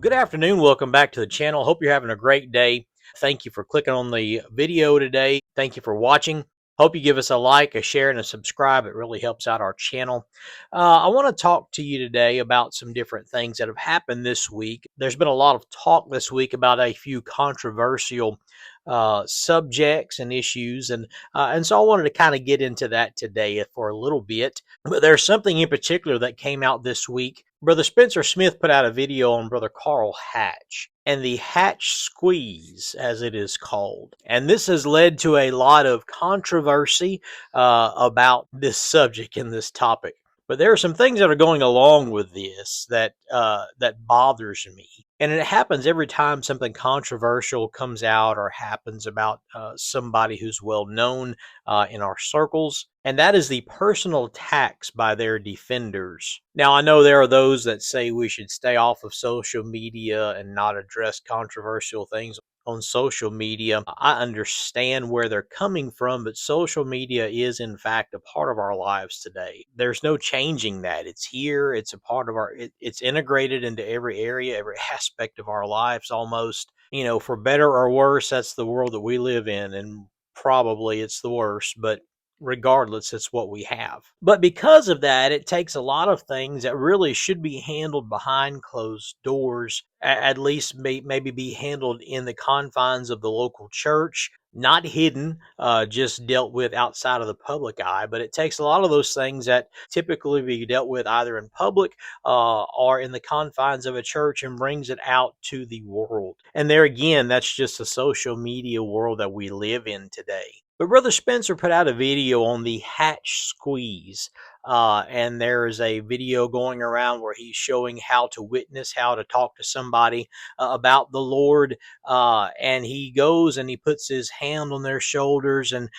Well, good afternoon. Welcome back to the channel. Hope you're having a great day. Thank you for clicking on the video today. Thank you for watching. Hope you give us a like, a share, and a subscribe. It really helps out our channel. I want to talk to you today about some different things that have happened this week. There's been a lot of talk this week about a few controversial subjects and issues, and so I wanted to kind of get into that today for a little bit. But there's something in particular that came out this week. Brother Spencer Smith put out a video on Brother Carl Hatch and the Hatch squeeze, as it is called. And this has led to a lot of controversy about this subject and this topic. But there are some things that are going along with this that bothers me, and it happens every time something controversial comes out or happens about somebody who's well known in our circles, and that is the personal attacks by their defenders. Now, I know there are those that say we should stay off of social media and not address controversial things on social media. I understand where they're coming from, but social media is in fact a part of our lives today. There's no changing that. It's here. It's a part of it's integrated into every area, every aspect of our lives almost. You know, for better or worse, that's the world that we live in, and probably it's the worst, but regardless, it's what we have. But because of that, it takes a lot of things that really should be handled behind closed doors, at least maybe be handled in the confines of the local church, not hidden, just dealt with outside of the public eye. But it takes a lot of those things that typically be dealt with either in public or in the confines of a church and brings it out to the world. And there again, that's just the social media world that we live in today. But Brother Spencer put out a video on the Hatch squeeze. And there's a video going around where he's showing how to witness, how to talk to somebody about the Lord. And he goes and he puts his hand on their shoulders, and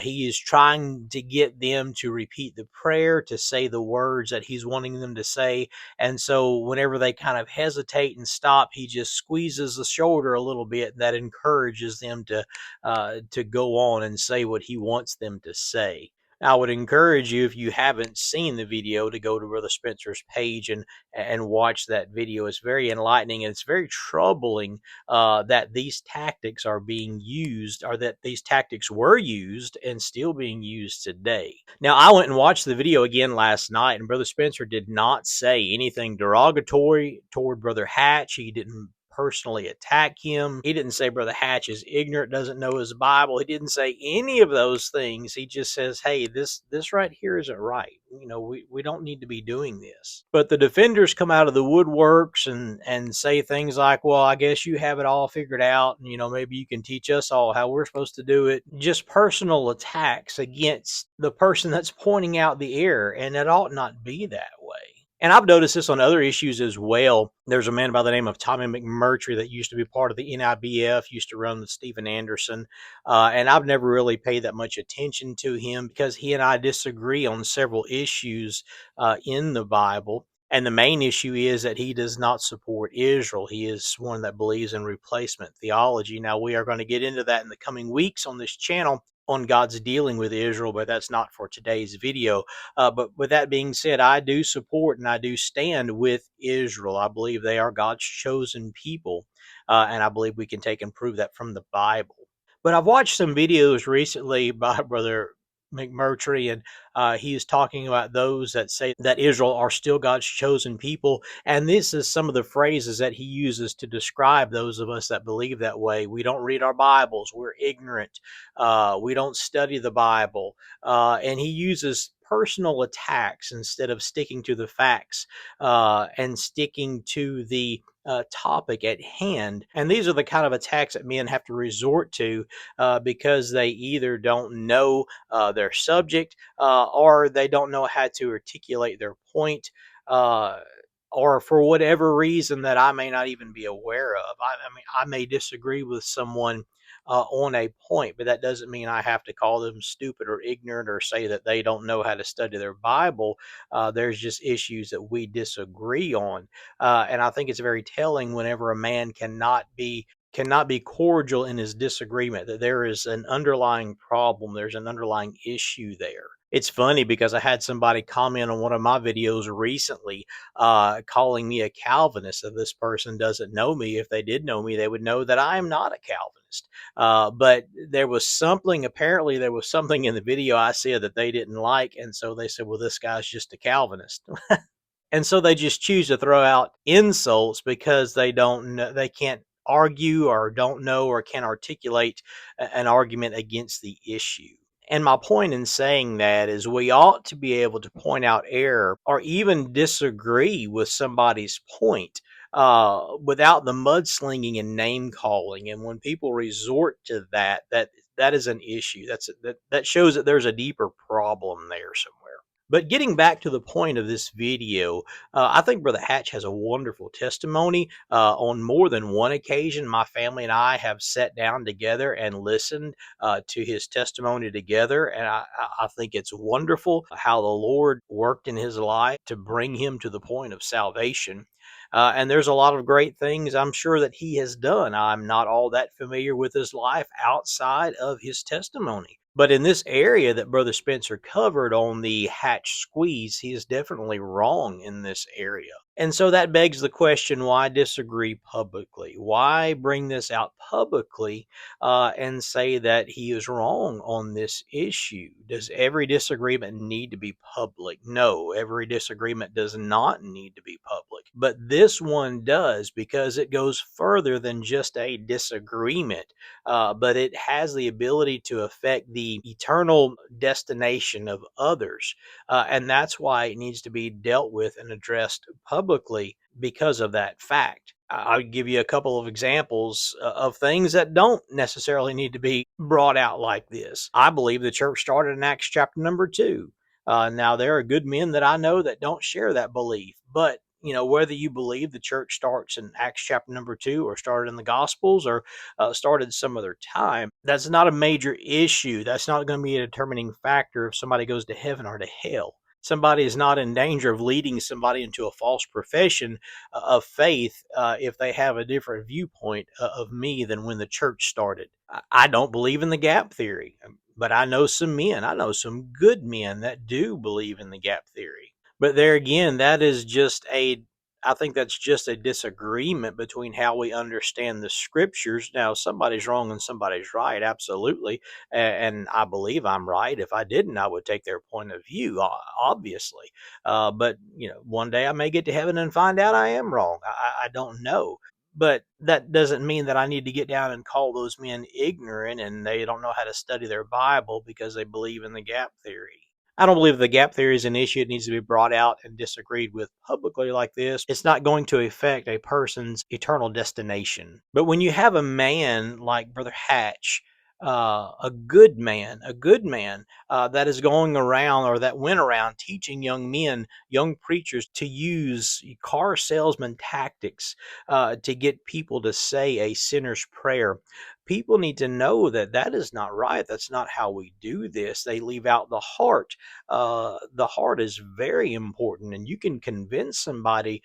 he is trying to get them to repeat the prayer, to say the words that he's wanting them to say. And so whenever they kind of hesitate and stop, he just squeezes the shoulder a little bit. And that encourages them to go on and say what he wants them to say. I would encourage you, if you haven't seen the video, to go to Brother Spencer's page and watch that video. It's very enlightening, and it's very troubling that these tactics are being used, or that these tactics were used and still being used today. Now, I went and watched the video again last night, and Brother Spencer did not say anything derogatory toward Brother Hatch. He didn't personally attack him. He didn't say Brother Hatch is ignorant, doesn't know his Bible. He didn't say any of those things. He just says, hey, this right here isn't right. You know, we don't need to be doing this. But the defenders come out of the woodworks and say things like, well, I guess you have it all figured out, and you know, maybe you can teach us all how we're supposed to do it. Just personal attacks against the person that's pointing out the error, and it ought not be that way. And I've noticed this on other issues as well. There's a man by the name of Tommy McMurtry that used to be part of the NIBF, used to run with Stephen Anderson. And I've never really paid that much attention to him because he and I disagree on several issues in the Bible. And the main issue is that he does not support Israel. He is one that believes in replacement theology. Now, we are going to get into that in the coming weeks on this channel, on God's dealing with Israel, but that's not for today's video. But with that being said, I do support and I do stand with Israel. I believe they are God's chosen people, and I believe we can take and prove that from the Bible. But I've watched some videos recently by Brother McMurtry, and he is talking about those that say that Israel are still God's chosen people. And this is some of the phrases that he uses to describe those of us that believe that way. We don't read our Bibles. We're ignorant. We don't study the Bible. And he uses personal attacks instead of sticking to the facts and sticking to the topic at hand. And these are the kind of attacks that men have to resort to because they either don't know their subject or they don't know how to articulate their point. Or for whatever reason that I may not even be aware of. I mean, I may disagree with someone on a point, but that doesn't mean I have to call them stupid or ignorant or say that they don't know how to study their Bible. There's just issues that we disagree on. And I think it's very telling whenever a man cannot be cordial in his disagreement, that there is an underlying problem, there's an underlying issue there. It's funny because I had somebody comment on one of my videos recently, calling me a Calvinist. If this person doesn't know me, if they did know me, they would know that I am not a Calvinist. But apparently, there was something in the video I said that they didn't like. And so they said, well, this guy's just a Calvinist. And so they just choose to throw out insults because they don't know, they can't argue or don't know or can't articulate an argument against the issue. And my point in saying that is we ought to be able to point out error or even disagree with somebody's point without the mudslinging and name calling. And when people resort to that, that is an issue. That shows that there's a deeper problem there somewhere. But getting back to the point of this video, I think Brother Hatch has a wonderful testimony. On more than one occasion, my family and I have sat down together and listened to his testimony together. And I think it's wonderful how the Lord worked in his life to bring him to the point of salvation. And there's a lot of great things I'm sure that he has done. I'm not all that familiar with his life outside of his testimony. But in this area that Brother Spencer covered on the hatch squeeze, he is definitely wrong in this area. And so that begs the question, why disagree publicly? Why bring this out publicly and say that he is wrong on this issue? Does every disagreement need to be public? No, every disagreement does not need to be public. But this one does, because it goes further than just a disagreement, but it has the ability to affect the eternal destination of others. And that's why it needs to be dealt with and addressed publicly because of that fact. I'll give you a couple of examples of things that don't necessarily need to be brought out like this. I believe the church started in Acts chapter number 2. Now, there are good men that I know that don't share that belief, but whether you believe the church starts in Acts chapter number 2 or started in the Gospels or started some other time, that's not a major issue. That's not going to be a determining factor if somebody goes to heaven or to hell. Somebody is not in danger of leading somebody into a false profession of faith if they have a different viewpoint of me than when the church started. I don't believe in the gap theory, but I know some men, I know some good men that do believe in the gap theory. But there again, I think that's just a disagreement between how we understand the scriptures. Now, somebody's wrong and somebody's right, absolutely. And I believe I'm right. If I didn't, I would take their point of view, obviously. But, one day I may get to heaven and find out I am wrong. I don't know. But that doesn't mean that I need to get down and call those men ignorant and they don't know how to study their Bible because they believe in the gap theory. I don't believe the gap theory is an issue. It needs to be brought out and disagreed with publicly like this. It's not going to affect a person's eternal destination. But when you have a man like Brother Hatch, a good man that is going around or that went around teaching young men, young preachers to use car salesman tactics to get people to say a sinner's prayer. People need to know that that is not right. That's not how we do this. They leave out the heart. The heart is very important, and you can convince somebody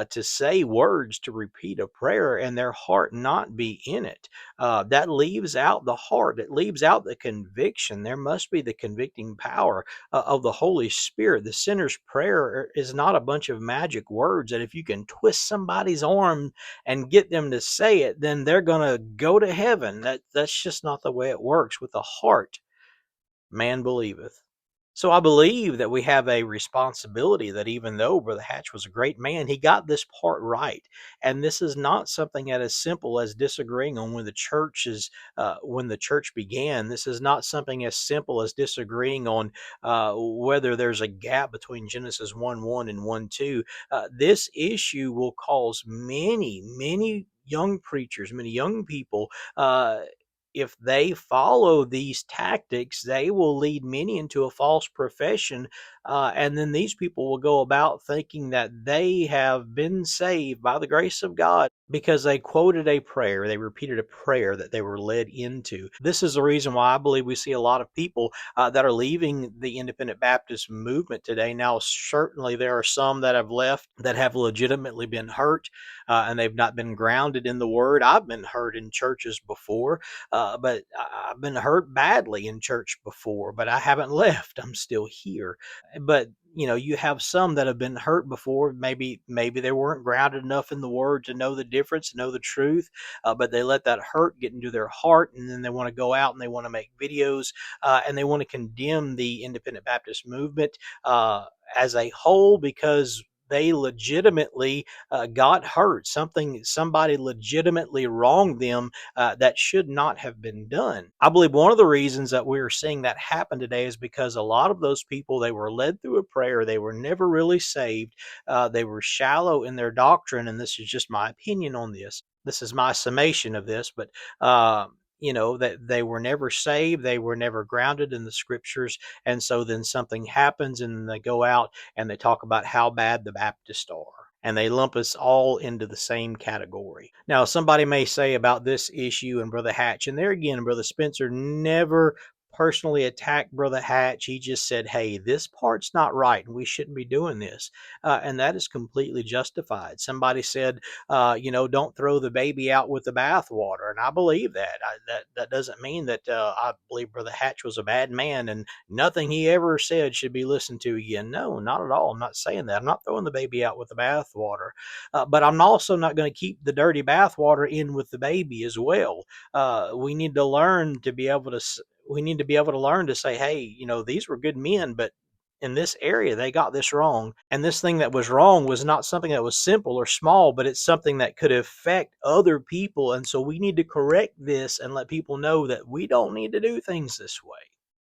to say words to repeat a prayer and their heart not be in it. That leaves out the heart. It leaves out the conviction. There must be the convicting power of the Holy Spirit. The sinner's prayer is not a bunch of magic words that if you can twist somebody's arm and get them to say it, then they're going to go to heaven. That's just not the way it works. With the heart, man believeth. So I believe that we have a responsibility that even though Brother Hatch was a great man, he got this part right. And this is not something that is simple as disagreeing on when the church began. This is not something as simple as disagreeing on whether there's a gap between Genesis 1:1 and 1:2. This issue will cause many young preachers, many young people, if they follow these tactics, they will lead many into a false profession. And then these people will go about thinking that they have been saved by the grace of God because they quoted a prayer, they repeated a prayer that they were led into. This is the reason why I believe we see a lot of people that are leaving the independent Baptist movement today. Now, certainly there are some that have left that have legitimately been hurt, and they've not been grounded in the word. I've been hurt in churches before, but I've been hurt badly in church before, but I haven't left. I'm still here. But you have some that have been hurt before. Maybe they weren't grounded enough in the word to know the difference, know the truth, but they let that hurt get into their heart, and then they want to go out and they want to make videos, and they want to condemn the independent Baptist movement as a whole because they legitimately got hurt. Somebody legitimately wronged them that should not have been done. I believe one of the reasons that we're seeing that happen today is because a lot of those people, they were led through a prayer. They were never really saved. They were shallow in their doctrine. And this is just my opinion on this. This is my summation of this, but that they were never saved. They were never grounded in the scriptures. And so then something happens and they go out and they talk about how bad the Baptists are. And they lump us all into the same category. Now, somebody may say about this issue and Brother Hatch, and there again, Brother Spencer never personally attacked Brother Hatch. He just said, hey, this part's not right and we shouldn't be doing this. And that is completely justified. Somebody said, don't throw the baby out with the bathwater. And I believe that. That doesn't mean that I believe Brother Hatch was a bad man and nothing he ever said should be listened to again. No, not at all. I'm not saying that. I'm not throwing the baby out with the bathwater. But I'm also not going to keep the dirty bathwater in with the baby as well. We need to learn to be able to learn to say, hey, these were good men, but in this area, they got this wrong. And this thing that was wrong was not something that was simple or small, but it's something that could affect other people. And so we need to correct this and let people know that we don't need to do things this way.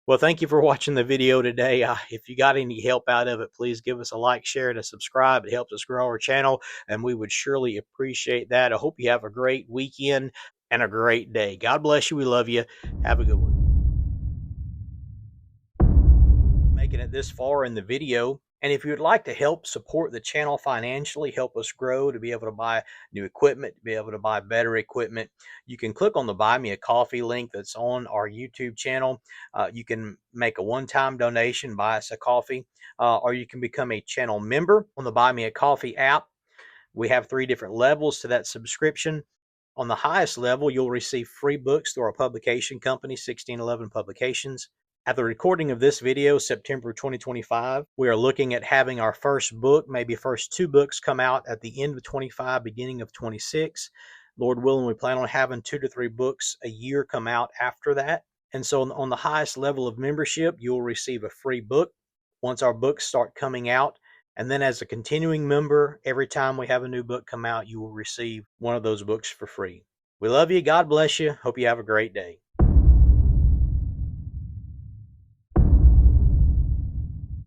Well, thank you for watching the video today. If you got any help out of it, please give us a like, share, and a subscribe. It helps us grow our channel, and we would surely appreciate that. I hope you have a great weekend and a great day. God bless you. We love you. Have a good one. Making it this far in the video. And if you would like to help support the channel financially, help us grow to be able to buy new equipment, to be able to buy better equipment, you can click on the Buy Me a Coffee link that's on our YouTube channel. You can make a one-time donation, buy us a coffee, or you can become a channel member on the Buy Me a Coffee app. We have 3 different levels to that subscription. On the highest level, you'll receive free books through our publication company, 1611 Publications. At the recording of this video, September 2025, we are looking at having our first book, maybe first 2 books come out at the end of 25, beginning of 26. Lord willing, we plan on having 2 to 3 books a year come out after that. And so on the highest level of membership, you'll receive a free book once our books start coming out. And then as a continuing member, every time we have a new book come out, you will receive one of those books for free. We love you. God bless you. Hope you have a great day.